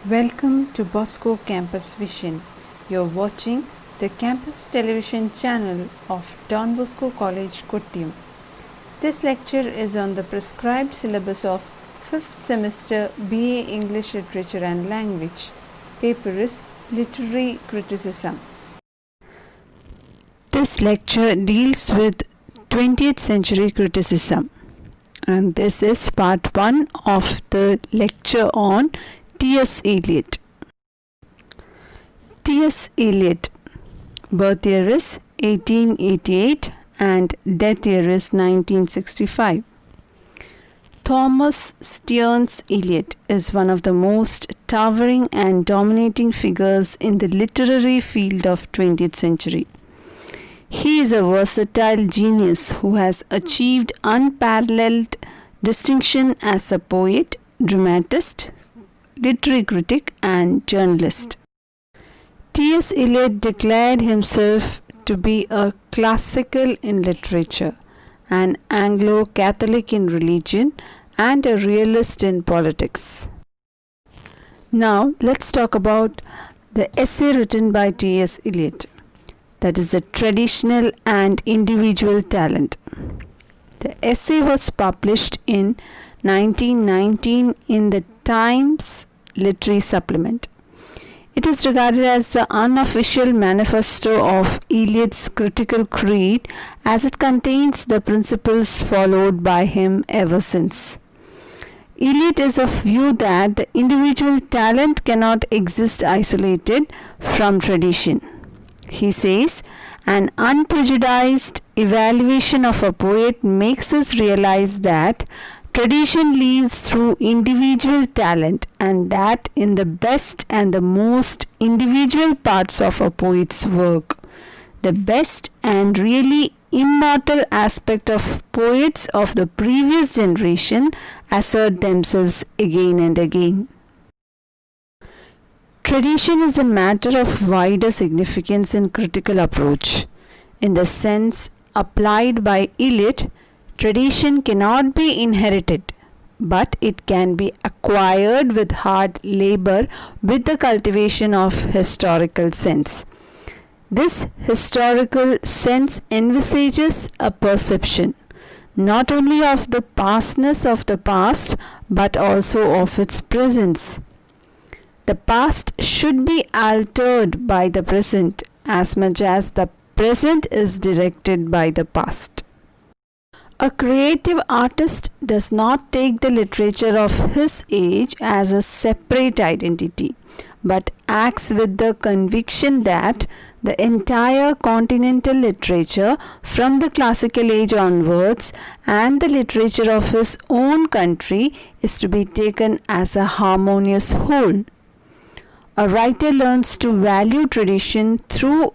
Welcome to Bosco Campus Vision. You're watching the campus television channel of Don Bosco College, Kottayam. This lecture is on the prescribed syllabus of 5th semester BA English Literature and Language. Paper is Literary Criticism. This lecture deals with 20th century criticism, and this is part 1 of the lecture on S Eliot. S Eliot, birth year is 1888 and death year is 1965. Thomas Stearns Eliot is one of the most towering and dominating figures in the literary field of 20th century. He is a versatile genius who has achieved unparalleled distinction as a poet, dramatist, literary critic and journalist. S Eliot declared himself to be a classical in literature, an Anglo-Catholic in religion and a realist in politics. Now let's talk about the essay written by S Eliot, that is the traditional and individual talent. The essay was published in 1919 in the Times Literary Supplement. It is regarded as the unofficial manifesto of Eliot's critical creed, as it contains the principles followed by him ever since. Eliot is of view that the individual talent cannot exist isolated from tradition. He says, an unprejudiced evaluation of a poet makes us realize that tradition lives through individual talent, and that in the best and the most individual parts of a poet's work, the best and really immortal aspect of poets of the previous generation assert themselves again and again. Tradition is a matter of wider significance in critical approach. In the sense applied by Eliot, tradition cannot be inherited, but it can be acquired with hard labor with the cultivation of historical sense. This historical sense envisages a perception not only of the pastness of the past but also of its presence. The past should be altered by the present as much as the present is directed by the past. A creative artist does not take the literature of his age as a separate identity, but acts with the conviction that the entire continental literature from the classical age onwards and the literature of his own country is to be taken as a harmonious whole. A writer learns to value tradition through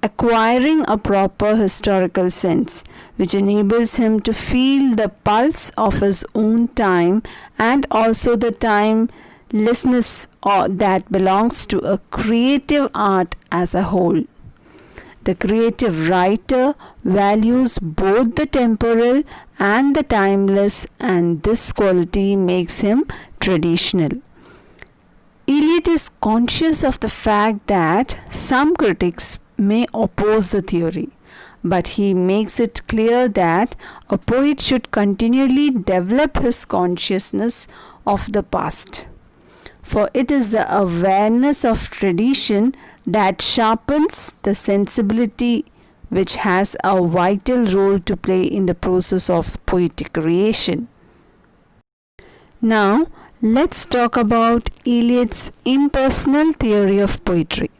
acquiring a proper historical sense, which enables him to feel the pulse of his own time and also the timelessness that belongs to a creative art as a whole. The creative writer values both the temporal and the timeless, and this quality makes him traditional. Eliot is conscious of the fact that some critics may oppose the theory, but he makes it clear that a poet should continually develop his consciousness of the past, for it is the awareness of tradition that sharpens the sensibility, which has a vital role to play in the process of poetic creation. Now let's talk about Eliot's impersonal theory of poetry.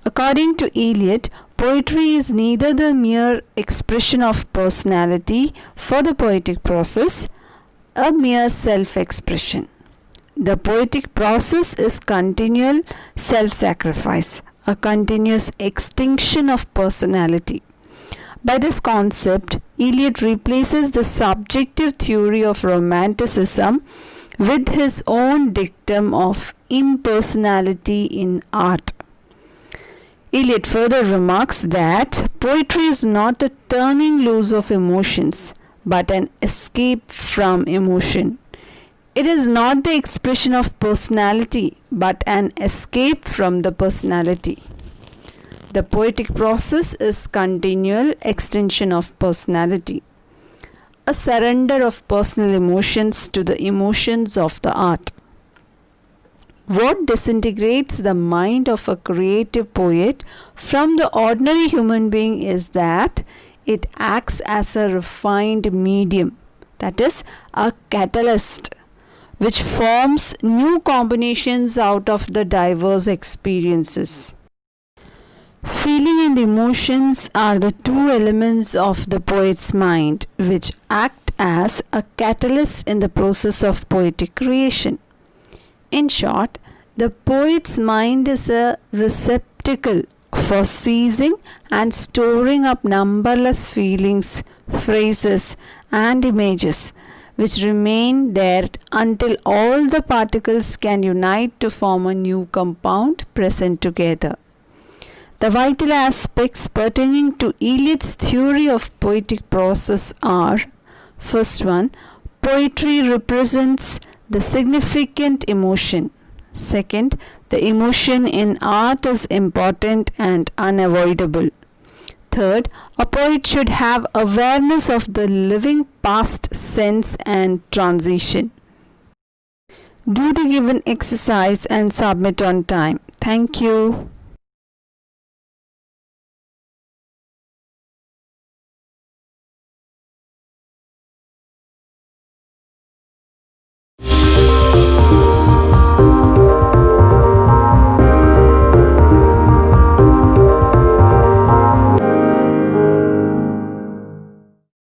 According to Eliot, poetry is neither the mere expression of personality for the poetic process, a mere self-expression. The poetic process is continual self-sacrifice, a continuous extinction of personality. By this concept, Eliot replaces the subjective theory of romanticism with his own dictum of impersonality in art. Eliot further remarks that poetry is not a turning loose of emotions, but an escape from emotion. It is not the expression of personality, but an escape from the personality. The poetic process is continual extension of personality, a surrender of personal emotions to the emotions of the art. What disintegrates the mind of a creative poet from the ordinary human being is that it acts as a refined medium, that is, a catalyst, which forms new combinations out of the diverse experiences. Feeling and emotions are the two elements of the poet's mind, which act as a catalyst in the process of poetic creation. In short, the poet's mind is a receptacle for seizing and storing up numberless feelings, phrases, and images, which remain there until all the particles can unite to form a new compound present together. The vital aspects pertaining to Eliot's theory of poetic process are: first one, poetry represents the significant emotion. Second, the emotion in art is important and unavoidable. Third, a poet should have awareness of the living past sense and transition. Do the given exercise and submit on time. Thank you.